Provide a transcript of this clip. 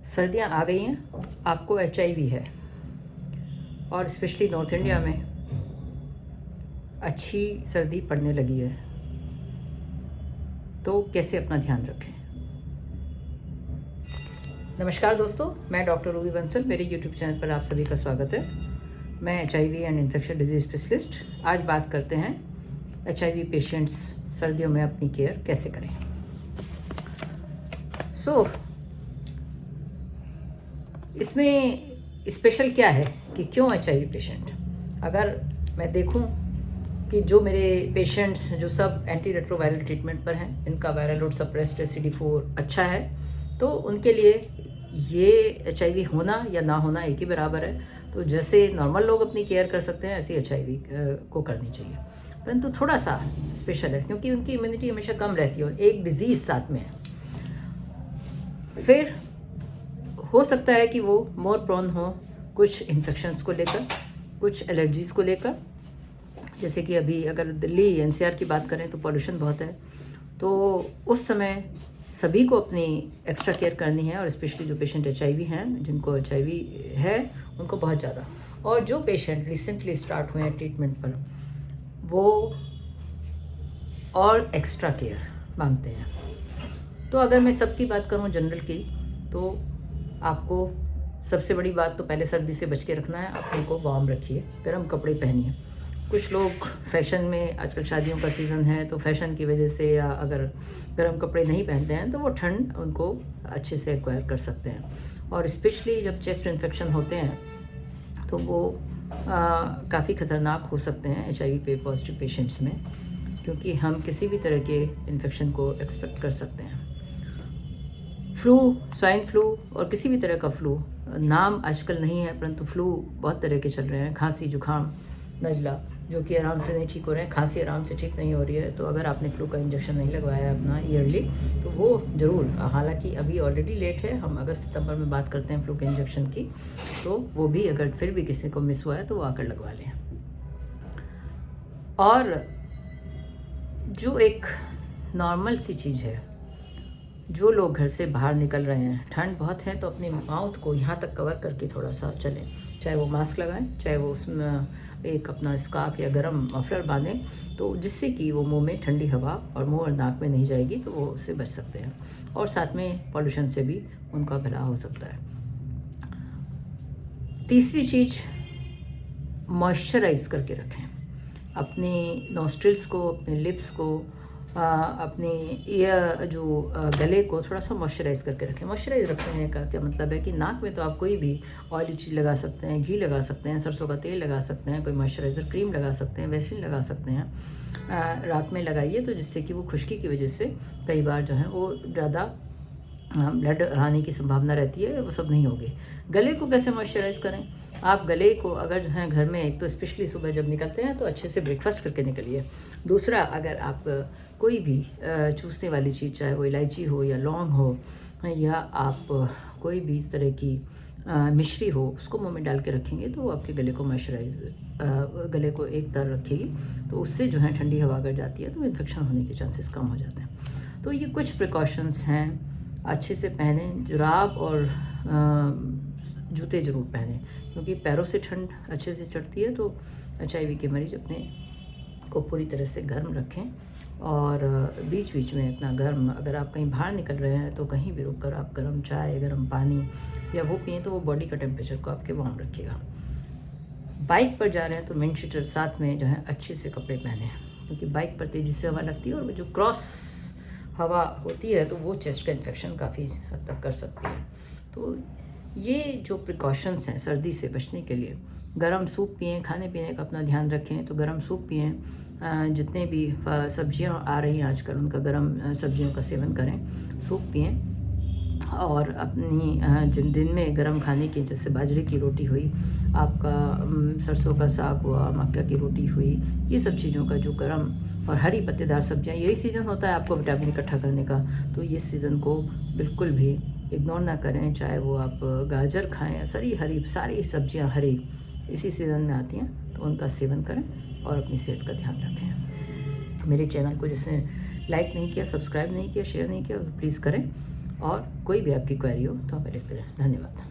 सर्दियाँ आ गई हैं, आपको HIV है और स्पेशली नॉर्थ इंडिया में अच्छी सर्दी पड़ने लगी है, तो कैसे अपना ध्यान रखें। नमस्कार दोस्तों, मैं डॉक्टर रूबी बंसल, मेरे YouTube चैनल पर आप सभी का स्वागत है। मैं HIV and infection disease specialist. आज बात करते हैं HIV पेशेंट्स सर्दियों में अपनी केयर कैसे करें। इसमें स्पेशल क्या है कि क्यों HIV पेशेंट। अगर मैं देखूं कि जो मेरे पेशेंट्स जो सब एंटी रेट्रोवायरल ट्रीटमेंट पर हैं, इनका वायरल लोड सप्रेस्ड CD4 अच्छा है, तो उनके लिए ये HIV होना या ना होना एक ही बराबर है। तो जैसे नॉर्मल लोग अपनी केयर कर सकते हैं, ऐसे HIV को करनी चाहिए। परंतु थोड़ा सा स्पेशल है क्योंकि उनकी इम्यूनिटी हमेशा कम रहती है और एक डिजीज़ साथ में है। फिर हो सकता है कि वो मोर प्रोन हो कुछ इन्फेक्शंस को लेकर, कुछ एलर्जीज़ को लेकर। जैसे कि अभी अगर दिल्ली NCR की बात करें तो पॉल्यूशन बहुत है, तो उस समय सभी को अपनी एक्स्ट्रा केयर करनी है। और स्पेशली जो पेशेंट HIV हैं, जिनको HIV है, उनको बहुत ज़्यादा। और जो पेशेंट रिसेंटली स्टार्ट हुए हैं ट्रीटमेंट पर, वो और एक्स्ट्रा केयर मांगते हैं। तो अगर मैं सबकी बात करूं जनरल की, तो आपको सबसे बड़ी बात तो पहले सर्दी से बच के रखना है। अपने को वार्म रखिए, गर्म कपड़े पहनिए। कुछ लोग फैशन में, आजकल शादियों का सीज़न है, तो फैशन की वजह से या अगर गर्म कपड़े नहीं पहनते हैं तो वो ठंड उनको अच्छे से एक्वायर कर सकते हैं। और स्पेशली जब चेस्ट इन्फेक्शन होते हैं तो वो काफ़ी ख़तरनाक हो सकते हैं HIV पॉजिटिव पेशेंट्स में, क्योंकि हम किसी भी तरह के इन्फेक्शन को एक्सपेक्ट कर सकते हैं। फ्लू, स्वाइन फ्लू और किसी भी तरह का फ्लू, नाम आजकल नहीं है, परंतु फ्लू बहुत तरह के चल रहे हैं। खांसी, जुखाम, नज़ला, जो कि आराम से नहीं ठीक हो रहे हैं। खांसी आराम से ठीक नहीं हो रही है, तो अगर आपने फ्लू का इंजेक्शन नहीं लगवाया अपना ईयरली, तो वो ज़रूर, हालांकि अभी ऑलरेडी लेट है, हम अगस्त सितंबर में बात करते हैं फ्लू के इंजेक्शन की, तो वो भी अगर फिर भी किसी को मिस हुआ है तो वो आकर लगवा लें। और जो एक नॉर्मल सी चीज़ है, जो लोग घर से बाहर निकल रहे हैं, ठंड बहुत है, तो अपने माउथ को यहाँ तक कवर करके थोड़ा सा चलें। चाहे वो मास्क लगाएं, चाहे वो उसमें एक अपना स्कार्फ या गर्म मफलर बांधें, तो जिससे कि वो मुंह में ठंडी हवा और मुंह और नाक में नहीं जाएगी, तो वो उससे बच सकते हैं। और साथ में पॉल्यूशन से भी उनका भला हो सकता है। तीसरी चीज़, मॉइस्चराइज करके रखें अपने नॉस्ट्रिल्स को, अपने लिप्स को, अपने ईयर जो गले को थोड़ा सा मॉइस्चराइज करके रखें। मॉइस्चराइज रखने का क्या मतलब है कि नाक में तो आप कोई भी ऑयली चीज़ लगा सकते हैं, घी लगा सकते हैं, सरसों का तेल लगा सकते हैं, कोई मॉइस्चराइज़र क्रीम लगा सकते हैं, वैसलीन लगा सकते हैं। रात में लगाइए, तो जिससे कि वो खुश्की की वजह से कई बार जो है वो ज़्यादा ब्लड आने की संभावना रहती है, वो सब नहीं होगी। गले को कैसे मॉइस्चराइज करें? आप गले को अगर जो है घर में, एक तो स्पेशली सुबह जब निकलते हैं तो अच्छे से ब्रेकफास्ट करके निकलिए। दूसरा, अगर आप कोई भी चूसने वाली चीज़, चाहे वो इलायची हो या लौंग हो, या आप कोई भी इस तरह की मिश्री हो, उसको मुंह में डाल के रखेंगे तो वो आपके गले को गले को एक तरह रखेगी, तो उससे जो है ठंडी हवा अगर जाती है तो इन्फेक्शन होने के चांसेस कम हो जाते हैं। तो ये कुछ प्रिकॉशंस हैं। अच्छे से पहने, जुराब और जूते ज़रूर पहने, क्योंकि पैरों से ठंड अच्छे से चढ़ती है। तो HIV के मरीज अपने को पूरी तरह से गर्म रखें, और बीच बीच में अपना गर्म, अगर आप कहीं बाहर निकल रहे हैं तो कहीं भी रुक कर आप गर्म चाय, गर्म पानी या वो पिएँ, तो वो बॉडी का टेम्परेचर को आपके वार्म रखेगा। बाइक पर जा रहे हैं तो विंड शीटर साथ में जो है अच्छे से कपड़े पहने, क्योंकि बाइक पर तेज़ी से हवा लगती है और जो क्रॉस हवा होती है तो वो चेस्ट का इन्फेक्शन काफ़ी हद तक कर सकती है। तो ये जो प्रिकॉशंस हैं सर्दी से बचने के लिए, गरम सूप पिएं, खाने पीने का अपना ध्यान रखें, तो गरम सूप पिएं। जितने भी सब्जियां आ रही हैं आजकल, उनका गरम सब्जियों का सेवन करें, सूप पिएं। और अपनी दिन में गरम खाने की, जैसे बाजरे की रोटी हुई, आपका सरसों का साग हुआ, मक्का की रोटी हुई, ये सब चीज़ों का जो गरम, और हरी पत्तेदार सब्जियां, यही सीज़न होता है आपको विटामिन इकट्ठा करने का, तो ये सीज़न को बिल्कुल भी इग्नोर ना करें। चाहे वो आप गाजर खाएं, सारी सब्जियां हरी इसी सीज़न में आती हैं, तो उनका सेवन करें और अपनी सेहत का ध्यान रखें। मेरे चैनल को जिसने लाइक नहीं किया, सब्सक्राइब नहीं किया, शेयर नहीं किया, तो प्लीज़ करें। और कोई भी आपकी क्वेरी हो तो हमें लिखते रहें। धन्यवाद।